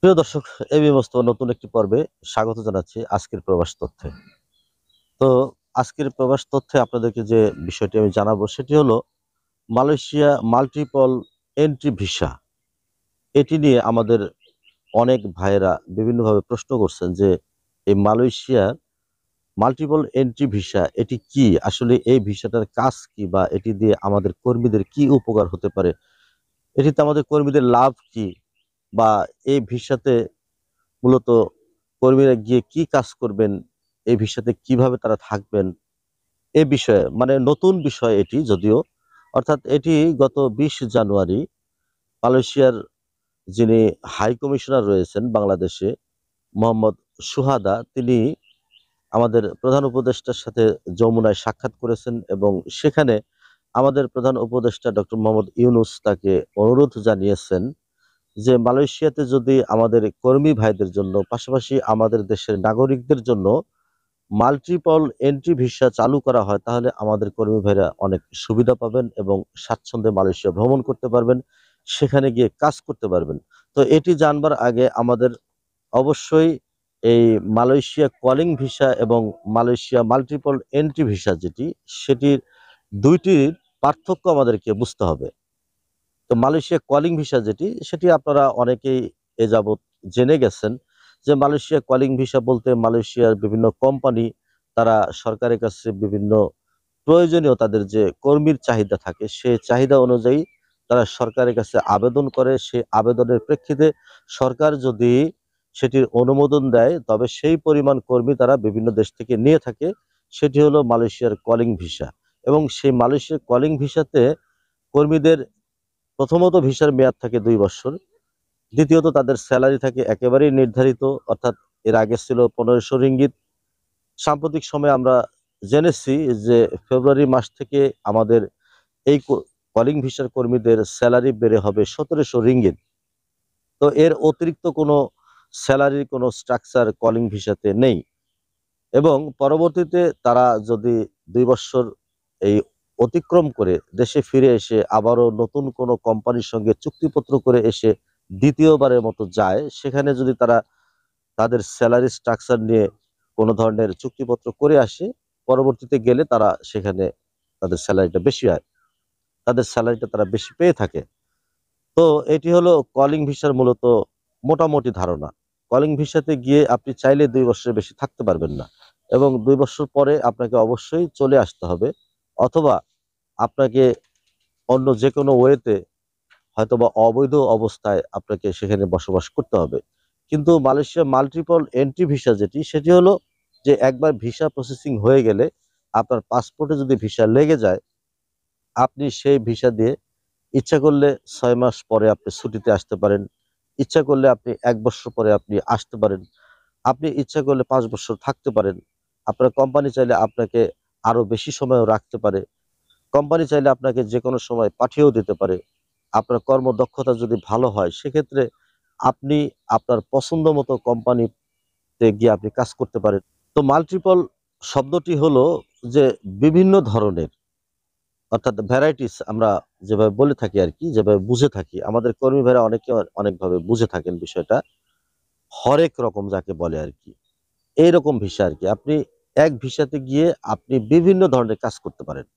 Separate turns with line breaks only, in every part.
প্রিয় দর্শক, এবি মোস্তফা নতুন একটি পর্বে স্বাগত জানাচ্ছি আজকের প্রবাস তথ্যে। তো আজকের প্রবাস তথ্যে আপনাদেরকে যে বিষয়টি আমি জানাবো সেটি হলো মালয়েশিয়া মাল্টিপল এন্ট্রি ভিসা। এটি নিয়ে আমাদের অনেক ভাইয়েরা বিভিন্নভাবে প্রশ্ন করছেন যে এই মালয়েশিয়া মাল্টিপল এন্ট্রি ভিসা এটি কি, আসলে এই ভিসাটার কাজ কি, বা এটি দিয়ে আমাদের কর্মীদের কি উপকার হতে পারে, এটিতে আমাদের কর্মীদের লাভ কি, বা এই ভিসাতে মূলত কর্মীরা গিয়ে কি কাজ করবেন, এই ভিসাতে কিভাবে তারা থাকবেন, এ বিষয়ে মানে নতুন বিষয় এটি যদিও। অর্থাৎ এটি গত 20 জানুয়ারি মালয়েশিয়ার যিনি হাই কমিশনার রয়েছেন বাংলাদেশে, মোহাম্মদ সুহাদা, তিনি আমাদের প্রধান উপদেষ্টার সাথে যমুনায় সাক্ষাৎ করেছেন এবং সেখানে আমাদের প্রধান উপদেষ্টা ডক্টর মোহাম্মদ ইউনুস তাকে অনুরোধ জানিয়েছেন যে মালয়েশিয়াতে যদি আমাদের কর্মী ভাইদের জন্য পাশাপাশি আমাদের দেশের নাগরিকদের জন্য মাল্টিপল এন্ট্রি ভিসা চালু করা হয় তাহলে আমাদের কর্মী ভাইরা অনেক সুবিধা পাবেন এবং স্বাচ্ছন্দ্যে মালয়েশিয়া ভ্রমণ করতে পারবেন, সেখানে গিয়ে কাজ করতে পারবেন। তো এটি জানবার আগে আমাদের অবশ্যই এই মালয়েশিয়া কলিং ভিসা এবং মালয়েশিয়া মাল্টিপল এন্ট্রি ভিসা যেটি, সেটির দুইটির পার্থক্য আমাদেরকে বুঝতে হবে। তো মালয়েশিয়া কলিং ভিসা যেটি, সেটি আপনারা অনেকেই এ যাবৎ জেনে গেছেন যে মালয়েশিয়া কলিং ভিসা বলতে মালয়েশিয়ার বিভিন্ন কোম্পানি তারা সরকারের কাছে বিভিন্ন প্রয়োজনীয় তাদের যে কর্মীর চাহিদা থাকে সেই চাহিদা অনুযায়ী তারা সরকারের কাছে আবেদন করে। সেই আবেদনের প্রেক্ষিতে সরকার যদি সেটির অনুমোদন দেয় তবে সেই পরিমাণ কর্মী তারা বিভিন্ন দেশ থেকে নিয়ে থাকে। সেটি হলো মালয়েশিয়ার কলিং ভিসা। এবং সেই মালয়েশিয়ার কলিং ভিসাতে কর্মীদের প্রথমত ভিসার মেয়াদ থাকে 2 বছর, দ্বিতীয়ত তাদের স্যালারি থাকে একেবারেই নির্ধারিত, অর্থাৎ এর আগে ছিল 1500 রিঙ্গিত। সাম্প্রতিক সময়ে আমরা জেনেছি যে ফেব্রুয়ারি মাস থেকে আমাদের এই কলিং ভিসার কর্মীদের স্যালারি বেড়ে হবে 1700 রিঙ্গিত। তো এর অতিরিক্ত কোনো স্যালারির কোনো স্ট্রাকচার কলিং ভিসাতে নেই। এবং পরবর্তীতে তারা যদি 2 বছর এই অতিক্রম করে দেশে ফিরে এসে আবারও নতুন কোনো কোম্পানির সঙ্গে চুক্তিপত্র করে এসে দ্বিতীয়বারের মতো যায়, সেখানে যদি তারা তাদের স্যালারি স্ট্রাকচার নিয়ে কোনো ধরনের চুক্তিপত্র করে আসে, পরবর্তীতে গেলে তারা সেখানে তাদের স্যালারিটা বেশি হয়, তাদের স্যালারিটা তারা বেশি পেয়ে থাকে। তো এটি হলো কলিং ভিসার মূলত মোটামুটি ধারণা। কলিং ভিসাতে গিয়ে আপনি চাইলে 2 বছরের বেশি থাকতে পারবেন না এবং 2 বছর পরে আপনাকে অবশ্যই চলে আসতে হবে, অথবা আপনাকে অন্য যে কোনো ওয়েতে হয়তোবা অবৈধ অবস্থায় আপনাকে সেখানে বসবাস করতে হবে। কিন্তু মালয়েশিয়া মাল্টিপল এন্ট্রি ভিসা যেটি, সেটি হলো যে একবার ভিসা প্রসেসিং হয়ে গেলে আপনার পাসপোর্টে যদি ভিসা লেগে যায়, আপনি সেই ভিসা দিয়ে ইচ্ছা করলে 6 মাস পরে আপনি ছুটিতে আসতে পারেন, ইচ্ছা করলে আপনি 1 বছর পরে আপনি আসতে পারেন, আপনি ইচ্ছা করলে 5 বছর থাকতে পারেন। আপনার কোম্পানি চাইলে আপনাকে আরো বেশি সময়ও রাখতে পারে। কোম্পানি চাইলে আপনাকে যে কোনো সময় পাঠিয়েও দিতে পারে। আপনার কর্মদক্ষতা যদি ভালো হয় সেক্ষেত্রে আপনি আপনার পছন্দ মতো কোম্পানিতে গিয়ে আপনি কাজ করতে পারেন। তো মাল্টিপল শব্দটি হলো যে বিভিন্ন ধরনের, অর্থাৎ ভ্যারাইটিস, আমরা যেভাবে বলে থাকি আর কি, যেভাবে বুঝে থাকি, আমাদের কর্মী ভাইরা অনেকে অনেকভাবে বুঝে থাকেন বিষয়টা। হরেক রকম যাকে বলে আর কি, এইরকম ভিসা আর কি। আপনি এক ভিসাতে গিয়ে আপনি বিভিন্ন ধরনের কাজ করতে পারেন।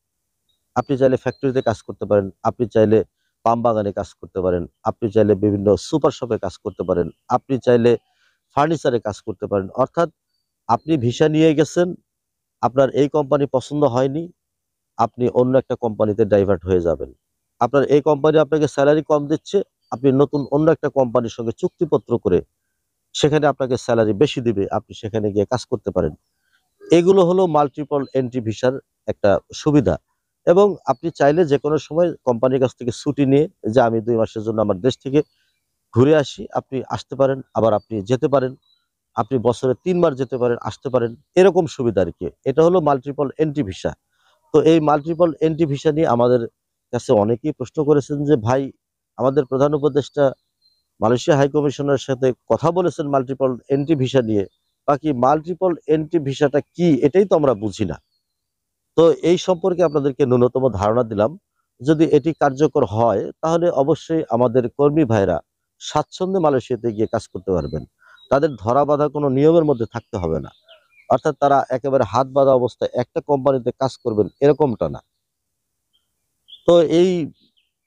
আপনি চাইলে ফ্যাক্টরিতে কাজ করতে পারেন, আপনি চাইলে পাম বাগানে কাজ করতে পারেন, আপনি চাইলে বিভিন্ন সুপার শপে কাজ করতে পারেন, আপনি চাইলে ফার্নিচারে কাজ করতে পারেন। অর্থাৎ আপনি ভিসা নিয়ে গেছেন, আপনার এই কোম্পানি পছন্দ হয়নি, আপনি অন্য একটা কোম্পানিতে ডাইভার্ট হয়ে যাবেন। আপনার এই কোম্পানি আপনাকে স্যালারি কম দিচ্ছে, আপনি নতুন অন্য একটা কোম্পানির সঙ্গে চুক্তিপত্র করে সেখানে আপনাকে স্যালারি বেশি দিবে, আপনি সেখানে গিয়ে কাজ করতে পারেন। এগুলো হলো মাল্টিপল এন্ট্রি ভিসার একটা সুবিধা। এবং আপনি চাইলে যে কোনো সময় কোম্পানির কাছ থেকে ছুটি নিয়ে যে আমি 2 মাসের জন্য আমার দেশ থেকে ঘুরে আসি, আপনি আসতে পারেন, আবার আপনি যেতে পারেন। আপনি বছরে 3 বার যেতে পারেন, আসতে পারেন, এরকম সুবিধা আর কি। এটা হলো মাল্টিপল এন্ট্রি ভিসা। তো এই মাল্টিপল এন্ট্রি ভিসা নিয়ে আমাদের কাছে অনেকেই প্রশ্ন করেছেন যে ভাই, আমাদের প্রধান উপদেষ্টা মালয়েশিয়া হাই কমিশনের সাথে কথা বলেছেন মাল্টিপল এন্ট্রি ভিসা নিয়ে, বাকি মাল্টিপল এন্ট্রি ভিসাটা কি এটাই তো আমরা বুঝি না। তো এই সম্পর্কে আপনাদেরকে ন্যূনতম ধারণা দিলাম। যদি এটি কার্যকর হয় তাহলে অবশ্যই আমাদের কর্মী ভাইরা স্বাচ্ছন্দ্যে মালয়েশিয়াতে গিয়ে কাজ করতে পারবেন। তাদের ধরা বাঁধা কোনো নিয়মের মধ্যে থাকতে হবে না। অর্থাৎ তারা একেবারে হাত বাঁধা অবস্থায় একটা কোম্পানিতে কাজ করবেন এরকমটা না। তো এই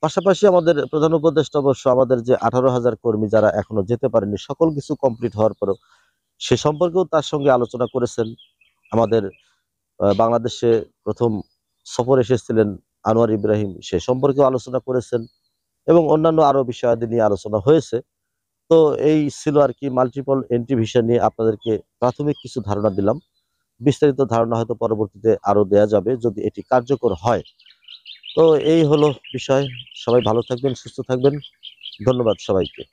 পাশাপাশি আমাদের প্রধান উপদেষ্টা অবশ্য আমাদের যে 18,000 কর্মী যারা এখনো যেতে পারেনি, সকল কিছু কমপ্লিট হওয়ার পরেও সে সম্পর্কেও তার সঙ্গে আলোচনা করেছেন। আমাদের বাংলাদেশে প্রথম সফর এসেছিলেন আনোয়ার ইব্রাহিম, সে সম্পর্কেও আলোচনা করেছেন এবং অন্যান্য আরো বিষয়াদি নিয়ে আলোচনা হয়েছে। তো এই ছিল আর কি মাল্টিপল এন্ট্রি ভিসা নিয়ে আপনাদেরকে প্রাথমিক কিছু ধারণা দিলাম। বিস্তারিত ধারণা হয়তো পরবর্তীতে আরো দেয়া যাবে যদি এটি কার্যকর হয়। তো এই হলো বিষয়। সবাই ভালো থাকবেন, সুস্থ থাকবেন। ধন্যবাদ সবাইকে।